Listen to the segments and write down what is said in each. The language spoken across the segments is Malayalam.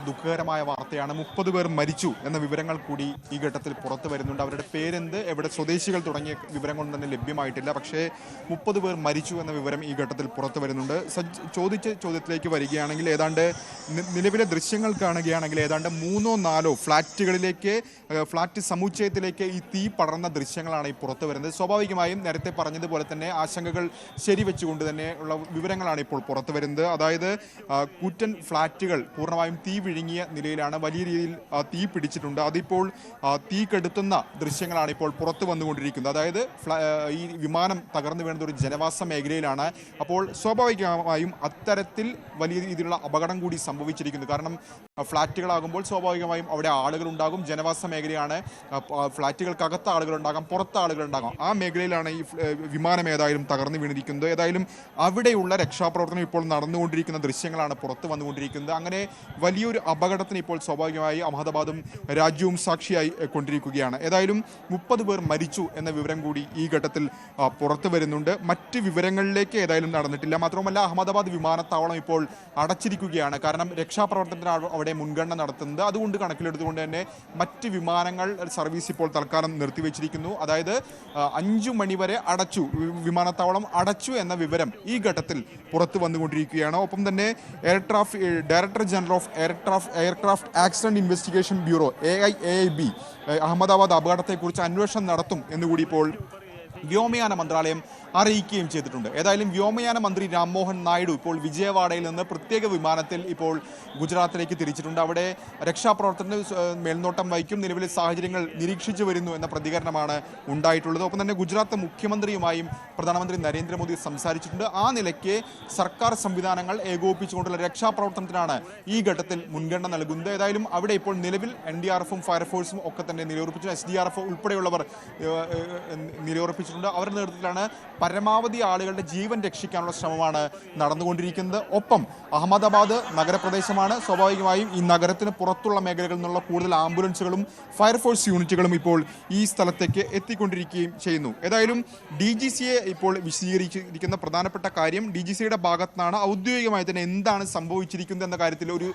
ദുഃഖകരമായ വാർത്തയാണ്. 30 പേർ മരിച്ചു എന്ന വിവരങ്ങൾ കൂടി ഈ ഘട്ടത്തിൽ പുറത്തു വരുന്നുണ്ട്. അവരുടെ പേരെന്ത്, എവിടെ സ്വദേശികൾ തുടങ്ങിയ വിവരങ്ങളൊന്നും തന്നെ ലഭ്യമായിട്ടില്ല. പക്ഷേ 30 പേർ മരിച്ചു എന്ന വിവരം ഈ ഘട്ടത്തിൽ പുറത്തു വരുന്നുണ്ട്. ചോദിച്ച ചോദ്യത്തിലേക്ക് വരികയാണെങ്കിൽ ഏതാണ്ട് നിലവിലെ ദൃശ്യങ്ങൾ കാണുകയാണെങ്കിൽ ഏതാണ്ട് 3-4 ഫ്ലാറ്റ് സമുച്ചയത്തിലേക്ക് ഈ തീ പടർന്ന ദൃശ്യങ്ങളാണ് ഈ പുറത്തു വരുന്നത്. സ്വാഭാവികമായും നേരത്തെ പറഞ്ഞതുപോലെ തന്നെ ആശങ്കകൾ ശരിവെച്ചുകൊണ്ട് തന്നെ ഉള്ള വിവരങ്ങളാണ് ഇപ്പോൾ പുറത്തു വരുന്നത്. അതായത് കൂറ്റൻ ഫ്ളാറ്റുകൾ പൂർണ്ണമായും തീ വിഴുങ്ങിയ നിലയിലാണ്. വലിയ രീതിയിൽ തീ പിടിച്ചിട്ടുണ്ട്. അതിപ്പോൾ തീ കെടുത്തുന്ന ദൃശ്യങ്ങളാണ് ഇപ്പോൾ പുറത്തു വന്നുകൊണ്ടിരിക്കുന്നത്. അതായത് ഈ വിമാനം തകർന്നു വീണത് ഒരു ജനവാസ മേഖലയിലാണ്. അപ്പോൾ സ്വാഭാവികമായും അത്തരത്തിൽ വലിയ രീതിയിലുള്ള അപകടം കൂടി സംഭവിച്ചിരിക്കുന്നു. കാരണം ഫ്ളാറ്റുകളാകുമ്പോൾ സ്വാഭാവികമായും അവിടെ ആളുകളുണ്ടാകും. ജനവാസ മേഖലയാണ്. ഫ്ളാറ്റുകൾക്കകത്ത് ആളുകളുണ്ടാകാം, പുറത്ത് ആളുകളുണ്ടാകാം. ആ മേഖലയിലാണ് ഈ വിമാനം ഏതായാലും തകർന്നു വീണിരിക്കുന്നത്. ഏതായാലും അവിടെയുള്ള രക്ഷാപ്രവർത്തനം ഇപ്പോൾ നടന്നുകൊണ്ടിരിക്കുന്ന ദൃശ്യങ്ങളാണ് പുറത്തു വന്നുകൊണ്ടിരിക്കുന്നത്. അങ്ങനെ വലിയൊരു അപകടത്തിന് ഇപ്പോൾ സ്വാഭാവികമായി അഹമ്മദാബാദും രാജ്യവും സാക്ഷിയായി കൊണ്ടിരിക്കുകയാണ്. ഏതായാലും 30 പേർ മരിച്ചു എന്ന വിവരം കൂടി ഈ ഘട്ടത്തിൽ പുറത്തു വരുന്നുണ്ട്. മറ്റ് വിവരങ്ങളിലേക്ക് ഏതായാലും നടന്നിട്ടില്ല. മാത്രമല്ല അഹമ്മദാബാദ് വിമാനത്താവളം ഇപ്പോൾ അടച്ചിരിക്കുകയാണ്. കാരണം രക്ഷാപ്രവർത്തനത്തിന് അവിടെ മുൻഗണന നടത്തുന്നത്. അതുകൊണ്ട് കണക്കിലെടുത്തുകൊണ്ട് തന്നെ മറ്റ് വിമാനങ്ങൾ സർവീസ് ഇപ്പോൾ തൽക്കാലം നിർത്തിവെച്ചിരിക്കുന്നു. അതായത് 5 മണിവരെ അടച്ചു, വിമാനത്താവളം അടച്ചു എന്ന വിവരം ഈ ഘട്ടത്തിൽ പുറത്തു വന്നുകൊണ്ടിരിക്കുകയാണ്. ഒപ്പം തന്നെ director general of aircraft accident investigation bureau AIAB Ahmedabad അപകടത്തെക്കുറിച്ച് അന്വേഷണം നടത്തും എന്നുകൂടി ഇപ്പോൾ വ്യോമയാന മന്ത്രാലയം അറിയിക്കുകയും ചെയ്തിട്ടുണ്ട്. ഏതായാലും വ്യോമയാന മന്ത്രി രാംമോഹൻ നായിഡു ഇപ്പോൾ വിജയവാഡയിൽ നിന്ന് പ്രത്യേക വിമാനത്തിൽ ഇപ്പോൾ ഗുജറാത്തിലേക്ക് തിരിച്ചിട്ടുണ്ട്. അവിടെ രക്ഷാപ്രവർത്തനത്തിന് മേൽനോട്ടം വഹിക്കും, നിലവിലെ സാഹചര്യങ്ങൾ നിരീക്ഷിച്ചു വരുന്നു എന്ന പ്രതികരണമാണ് ഉണ്ടായിട്ടുള്ളത്. ഒപ്പം തന്നെ ഗുജറാത്ത് മുഖ്യമന്ത്രിയുമായും പ്രധാനമന്ത്രി നരേന്ദ്രമോദി സംസാരിച്ചിട്ടുണ്ട്. ആ നിലയ്ക്ക് സർക്കാർ സംവിധാനങ്ങൾ ഏകോപിപ്പിച്ചുകൊണ്ടുള്ള രക്ഷാപ്രവർത്തനത്തിനാണ് ഈ ഘട്ടത്തിൽ മുൻഗണന നൽകുന്നത്. ഏതായാലും അവിടെ ഇപ്പോൾ നിലവിൽ NDRFും ഫയർഫോഴ്സും ഒക്കെ തന്നെ നിലയുറപ്പിച്ചു. SDRF ഉൾപ്പെടെയുള്ളവർ നിലയുറപ്പിച്ചിട്ടുണ്ട്. അവരുടെ നേതൃത്വത്തിലാണ് പരമാവധി ആളുകളുടെ ജീവൻ രക്ഷിക്കാനുള്ള ശ്രമമാണ് നടന്നുകൊണ്ടിരിക്കുന്നത്. ഒപ്പം അഹമ്മദാബാദ് നഗരപ്രദേശമാണ്. സ്വാഭാവികമായും ഈ നഗരത്തിന് പുറത്തുള്ള മേഖലകളിൽ നിന്നുള്ള കൂടുതൽ ആംബുലൻസുകളും ഫയർഫോഴ്സ് യൂണിറ്റുകളും ഇപ്പോൾ ഈ സ്ഥലത്തേക്ക് എത്തിക്കൊണ്ടിരിക്കുകയും ചെയ്യുന്നു. ഏതായാലും DGCA ഇപ്പോൾ വിശദീകരിച്ചിരിക്കുന്ന പ്രധാനപ്പെട്ട കാര്യം, DGCയുടെ ഭാഗത്തു നിന്നാണ് ഔദ്യോഗികമായി തന്നെ എന്താണ് സംഭവിച്ചിരിക്കുന്നത് എന്ന കാര്യത്തിൽ ഒരു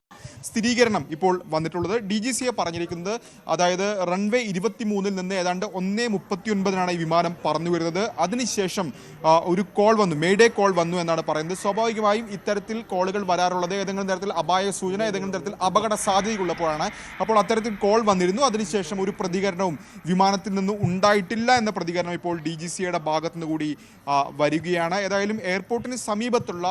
സ്ഥിരീകരണം ഇപ്പോൾ വന്നിട്ടുള്ളത്. DGCA പറഞ്ഞിരിക്കുന്നത്, അതായത് റൺവേ 23 നിന്ന് ഏതാണ്ട് 1:39 ഈ വിമാനം പറന്നു വരുന്നത്. അതിനുശേഷം ഒരു കോൾ വന്നു, മെയ്ഡേ കോൾ വന്നു എന്നാണ് പറയുന്നത്. സ്വാഭാവികമായും ഇത്തരത്തിൽ കോളുകൾ വരാറുള്ളത് ഏതെങ്കിലും തരത്തിൽ അപായ സൂചന, ഏതെങ്കിലും തരത്തിൽ അപകട സാധ്യതയുള്ളപ്പോഴാണ്. അപ്പോൾ അത്തരത്തിൽ കോൾ വന്നിരുന്നു. അതിനുശേഷം ഒരു പ്രതികരണവും വിമാനത്തിൽ നിന്ന് ഉണ്ടായിട്ടില്ല എന്ന പ്രതികരണം ഇപ്പോൾ DGCയുടെ ഭാഗത്തുനിന്ന് കൂടി വരികയാണ്. ഏതായാലും എയർപോർട്ടിന് സമീപത്തുള്ള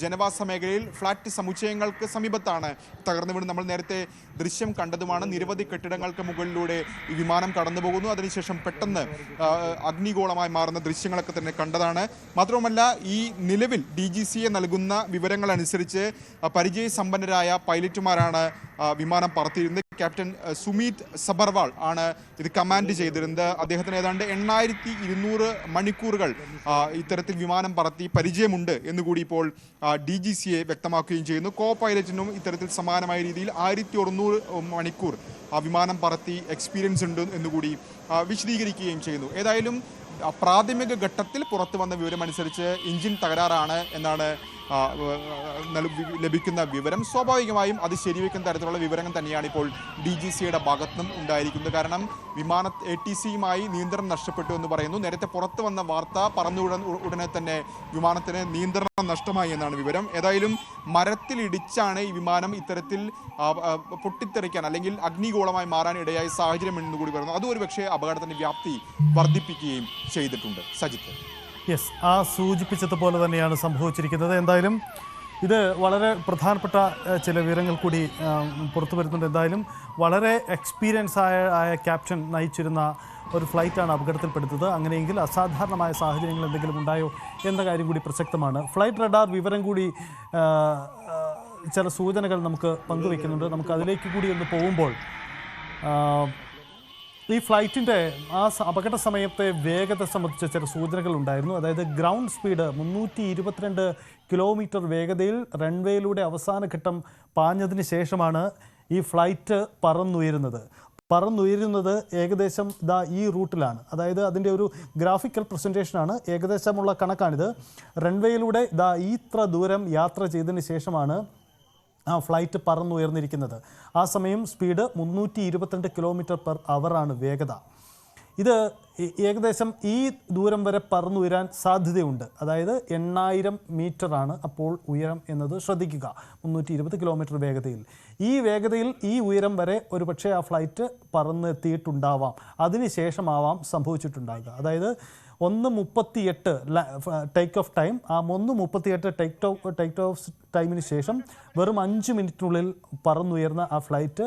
ജനവാസ മേഖലയിൽ ഫ്ളാറ്റ് സമുച്ചയങ്ങൾക്ക് സമീപത്താണ് തകർന്നു വീണ്. നമ്മൾ നേരത്തെ ദൃശ്യം കണ്ടതുമാണ്. നിരവധി കെട്ടിടങ്ങൾക്ക് മുകളിലൂടെ ഈ വിമാനം കടന്നു പോകുന്നു. അതിനുശേഷം പെട്ടെന്ന് അഗ്നിഗോളമായി മാറുന്ന ദൃശ്യങ്ങളൊക്കെ തന്നെ കണ്ടതാണ്. മാത്രവുമല്ല ഈ നിലവിൽ DGCA നൽകുന്ന വിവരങ്ങൾ അനുസരിച്ച് പരിചയസമ്പന്നരായ പൈലറ്റുമാരാണ് വിമാനം പറത്തിയിരുന്നത്. ക്യാപ്റ്റൻ സുമീത് സബർവാൾ ആണ് ഇത് കമാൻഡ് ചെയ്തിരുന്നത്. അദ്ദേഹത്തിന് ഏതാണ്ട് 8200 മണിക്കൂറുകൾ ഇത്തരത്തിൽ വിമാനം പറത്തി പരിചയമുണ്ട് എന്നുകൂടി ഇപ്പോൾ DGCA വ്യക്തമാക്കുകയും ചെയ്യുന്നു. കോ പൈലറ്റിനും ഇത്തരത്തിൽ സമാനമായ രീതിയിൽ 1600 മണിക്കൂർ വിമാനം പറത്തി എക്സ്പീരിയൻസ് ഉണ്ട് എന്നുകൂടി വിശദീകരിക്കുകയും ചെയ്യുന്നു. ഏതായാലും പ്രാഥമിക ഘട്ടത്തിൽ പുറത്തു വന്ന വിവരമനുസരിച്ച് എഞ്ചിൻ തകരാറാണ് എന്നാണ് ലഭിക്കുന്ന വിവരം. സ്വാഭാവികമായും അത് ശരിവെക്കുന്ന തരത്തിലുള്ള വിവരങ്ങൾ തന്നെയാണ് ഇപ്പോൾ DGCയുടെ ഭാഗത്തുനിന്നും ഉണ്ടായിരിക്കുന്നത്. കാരണം ATCയുമായി നിയന്ത്രണം നഷ്ടപ്പെട്ടു എന്ന് പറയുന്നു. നേരത്തെ പുറത്തു വന്ന വാർത്ത ഉടനെ തന്നെ വിമാനത്തിന് നിയന്ത്രണം നഷ്ടമായി എന്നാണ് വിവരം. ഏതായാലും മരത്തിലിടിച്ചാണ് ഈ വിമാനം ഇത്തരത്തിൽ പൊട്ടിത്തെറിക്കാൻ അല്ലെങ്കിൽ അഗ്നിഗോളമായി മാറാൻ ഇടയായ സാഹചര്യം എന്ന് കൂടി പറയുന്നു. അതും ഒരു പക്ഷേ അപകടത്തിന്റെ വ്യാപ്തി വർദ്ധിപ്പിക്കുകയും ചെയ്തിട്ടുണ്ട്. സജിത്ത്, യെസ്, ആ സൂചിപ്പിച്ചതുപോലെ തന്നെയാണ് സംഭവിച്ചിരിക്കുന്നത്. എന്തായാലും ഇത് വളരെ പ്രധാനപ്പെട്ട ചില വിവരങ്ങൾ കൂടി പുറത്തു വരുന്നുണ്ട്. എന്തായാലും വളരെ എക്സ്പീരിയൻസ് ആയ ക്യാപ്റ്റൻ നയിച്ചിരുന്ന ഒരു ഫ്ലൈറ്റാണ് അപകടത്തിൽപ്പെടുത്തത്. അങ്ങനെയെങ്കിൽ അസാധാരണമായ സാഹചര്യങ്ങൾ എന്തെങ്കിലും ഉണ്ടായോ എന്ന കാര്യം കൂടി പ്രസക്തമാണ്. ഫ്ലൈറ്റ് റഡാർ വിവരം കൂടി ചില സൂചനകൾ നമുക്ക് പങ്കുവെക്കുന്നുണ്ട്. നമുക്ക് അതിലേക്ക് കൂടി ഒന്ന് പോകുമ്പോൾ ഈ ഫ്ലൈറ്റിൻ്റെ ആ അപകട സമയത്തെ വേഗത സംബന്ധിച്ച ചില സൂചനകൾ ഉണ്ടായിരുന്നു. അതായത് ഗ്രൗണ്ട് സ്പീഡ് 322 കിലോമീറ്റർ വേഗതയിൽ റൺവേയിലൂടെ അവസാന ഘട്ടം പാഞ്ഞതിന് ശേഷമാണ് ഈ ഫ്ലൈറ്റ് പറന്നുയരുന്നത് ഏകദേശം ഈ റൂട്ടിലാണ്. അതായത് അതിൻ്റെ ഒരു ഗ്രാഫിക്കൽ പ്രസൻറ്റേഷനാണ്, ഏകദേശമുള്ള കണക്കാണിത്. റൺവേയിലൂടെ ഇത്ര ദൂരം യാത്ര ചെയ്തതിന് ശേഷമാണ് ആ ഫ്ലൈറ്റ് പറന്നുയർന്നിരിക്കുന്നത്. ആ സമയം സ്പീഡ് 322 km/h ആണ് വേഗത. ഇത് ഏകദേശം ഈ ദൂരം വരെ പറന്നുയരാൻ സാധ്യതയുണ്ട്. അതായത് 8000 മീറ്ററാണ് അപ്പോൾ ഉയരം എന്നത് ശ്രദ്ധിക്കുക. 320 km വേഗതയിൽ, ഈ വേഗതയിൽ ഈ ഉയരം വരെ ഒരു പക്ഷേ ആ ഫ്ലൈറ്റ് പറന്നെത്തിയിട്ടുണ്ടാവാം. അതിനുശേഷമാവാം സംഭവിച്ചിട്ടുണ്ടാകുക. അതായത് 1:38 ടേക്ക് ഓഫ് ടൈം. ആ 1:38 ടേക്ക് ഓഫ് ടൈമിന് ശേഷം വെറും 5 മിനിറ്റിനുള്ളിൽ പറന്നുയർന്ന ആ ഫ്ലൈറ്റ്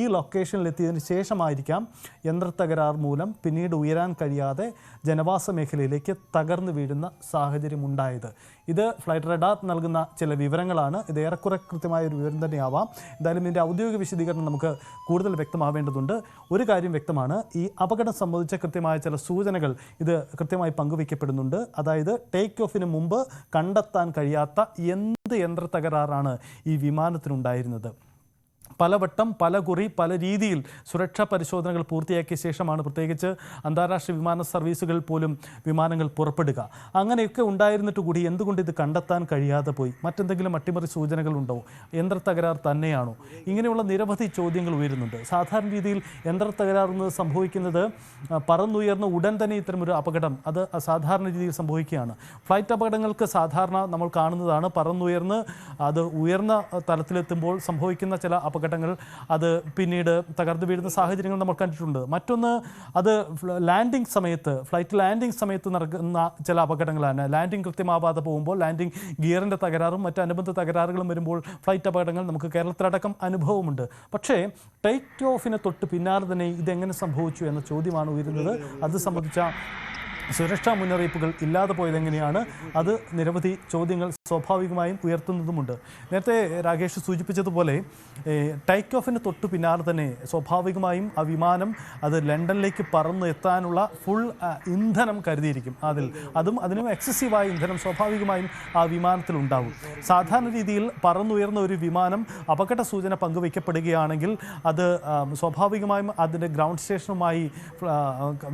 ഈ ലൊക്കേഷനിലെത്തിയതിന് ശേഷമായിരിക്കാം യന്ത്രത്തകരാർ മൂലം പിന്നീട് ഉയരാൻ കഴിയാതെ ജനവാസ മേഖലയിലേക്ക് തകർന്നു വീഴുന്ന സാഹചര്യം ഉണ്ടായത്. ഇത് ഫ്ലൈറ്റ് റഡാർ നൽകുന്ന ചില വിവരങ്ങളാണ്. ഇത് ഏറെക്കുറെ കൃത്യമായ ഒരു വിവരം തന്നെയാവാം. എന്തായാലും ഇതിൻ്റെ ഔദ്യോഗിക വിശദീകരണം നമുക്ക് കൂടുതൽ വ്യക്തമാവേണ്ടതുണ്ട്. ഒരു കാര്യം വ്യക്തമാണ്, ഈ അപകടം സംബന്ധിച്ച കൃത്യമായ ചില സൂചനകൾ ഇത് കൃത്യമായി പങ്കുവയ്ക്കപ്പെടുന്നുണ്ട്. അതായത് ടേക്ക് ഓഫിന് മുമ്പ് കണ്ടെത്താൻ കഴിയാത്ത എന്ത് യന്ത്രത്തകരാറാണ് ഈ വിമാനത്തിനുണ്ടായിരുന്നത്. പലവട്ടം പല കുറി പല രീതിയിൽ സുരക്ഷാ പരിശോധനകൾ പൂർത്തിയാക്കിയ ശേഷമാണ് പ്രത്യേകിച്ച് അന്താരാഷ്ട്ര വിമാന സർവീസുകൾ പോലും വിമാനങ്ങൾ പുറപ്പെടുക. അങ്ങനെയൊക്കെ ഉണ്ടായിരുന്നിട്ട് കൂടി എന്തുകൊണ്ട് ഇത് കണ്ടെത്താൻ കഴിയാതെ പോയി? മറ്റെന്തെങ്കിലും അട്ടിമറി സൂചനകളുണ്ടോ? യന്ത്രത്തകരാർ തന്നെയാണോ? ഇങ്ങനെയുള്ള നിരവധി ചോദ്യങ്ങൾ ഉയരുന്നുണ്ട്. സാധാരണ രീതിയിൽ യന്ത്രത്തകരാർ സംഭവിക്കുന്നത് പറന്നുയർന്ന ഉടൻ തന്നെ ഇത്തരമൊരു അപകടം അത് സാധാരണ രീതിയിൽ സംഭവിക്കുകയാണ്. ഫ്ലൈറ്റ് അപകടങ്ങൾക്ക് സാധാരണ നമ്മൾ കാണുന്നതാണ് പറന്നുയർന്ന് അത് ഉയർന്ന തലത്തിലെത്തുമ്പോൾ സംഭവിക്കുന്ന ചില അപകടങ്ങൾ അത് പിന്നീട് തകർന്നു വീഴുന്ന സാഹചര്യങ്ങൾ നമ്മൾ കണ്ടിട്ടുണ്ട്. മറ്റൊന്ന് അത് ഫ്ലൈറ്റ് ലാൻഡിംഗ് സമയത്ത് നടക്കുന്ന ചില അപകടങ്ങളാണ്. ലാൻഡിംഗ് കൃത്യമാവാതെ പോകുമ്പോൾ ലാൻഡിംഗ് ഗിയറിൻ്റെ തകരാറും മറ്റ് അനുബന്ധ തകരാറുകളും വരുമ്പോൾ ഫ്ലൈറ്റ് അപകടങ്ങൾ നമുക്ക് കേരളത്തിലടക്കം അനുഭവമുണ്ട്. പക്ഷേ ടേക്ക് ഓഫിന് തൊട്ട് പിന്നാലെ തന്നെ ഇതെങ്ങനെ സംഭവിച്ചു എന്ന ചോദ്യമാണ് ഉയരുന്നത്. അത് സംബന്ധിച്ച സുരക്ഷാ മുന്നറിയിപ്പുകൾ ഇല്ലാതെ പോയതെങ്ങനെയാണ്? അത് നിരവധി ചോദ്യങ്ങൾ സ്വാഭാവികമായും ഉയർത്തുന്നതുമുണ്ട്. നേരത്തെ രാകേഷ് സൂചിപ്പിച്ചതുപോലെ ടേക്ക് ഓഫിന് തൊട്ട് പിന്നാലെ തന്നെ സ്വാഭാവികമായും ആ വിമാനം അത് ലണ്ടനിലേക്ക് പറന്നു എത്താനുള്ള ഫുൾ ഇന്ധനം കരുതിയിരിക്കും. അതിനും എക്സസീവായ ഇന്ധനം സ്വാഭാവികമായും ആ വിമാനത്തിൽ ഉണ്ടാവും. സാധാരണ രീതിയിൽ പറന്നുയർന്ന ഒരു വിമാനം അപകട സൂചന പങ്കുവയ്ക്കപ്പെടുകയാണെങ്കിൽ അത് സ്വാഭാവികമായും അതിൻ്റെ ഗ്രൗണ്ട് സ്റ്റേഷനുമായി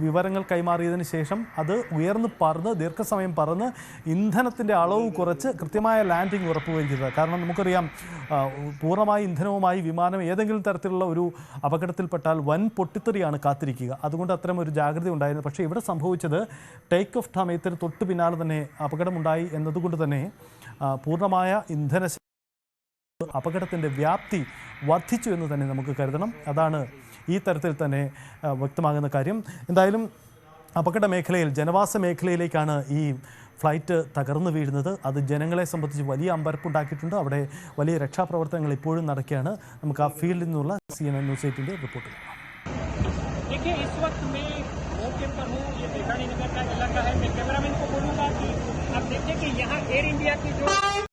വിവരങ്ങൾ കൈമാറിയതിന് ശേഷം അത് ഉയർന്ന് പറന്ന് ദീർഘസമയം പറന്ന് ഇന്ധനത്തിൻ്റെ അളവ് കുറച്ച് കൃത്യമായ ലാൻഡിംഗ് ഉറപ്പുവരുത്തുക. കാരണം നമുക്കറിയാം പൂർണ്ണമായ ഇന്ധനവുമായി വിമാനം ഏതെങ്കിലും തരത്തിലുള്ള ഒരു അപകടത്തിൽപ്പെട്ടാൽ വൻ പൊട്ടിത്തെറിയാണ് കാത്തിരിക്കുക. അതുകൊണ്ട് അത്തരം ഒരു ജാഗ്രത ഉണ്ടായിരുന്നു. പക്ഷേ ഇവിടെ സംഭവിച്ചത് ടേക്ക് ഓഫ് സമയത്തിന് തൊട്ട് പിന്നാലെ തന്നെ അപകടമുണ്ടായി എന്നതുകൊണ്ട് തന്നെ പൂർണ്ണമായ ഇന്ധന അപകടത്തിൻ്റെ വ്യാപ്തി വർദ്ധിച്ചു എന്ന് തന്നെ നമുക്ക് കരുതണം. അതാണ് ഈ തരത്തിൽ തന്നെ വ്യക്തമാകുന്ന കാര്യം. എന്തായാലും അപകട മേഖലയിൽ ജനവാസ മേഖലയിലേക്കാണ് ഈ ഫ്ലൈറ്റ് തകർന്നു വീഴുന്നത്. അത് ജനങ്ങളെ സംബന്ധിച്ച് വലിയ അമ്പരപ്പുണ്ടാക്കിയിട്ടുണ്ട്. അവിടെ വലിയ രക്ഷാപ്രവർത്തനങ്ങൾ ഇപ്പോഴും നടക്കുകയാണ്. നമുക്ക് ആ ഫീൽഡിൽ നിന്നുള്ള CNN ന്യൂസ് 8 റിപ്പോർട്ട് കാണാം. आप देखिए कि यहाँ एयर इंडिया की जो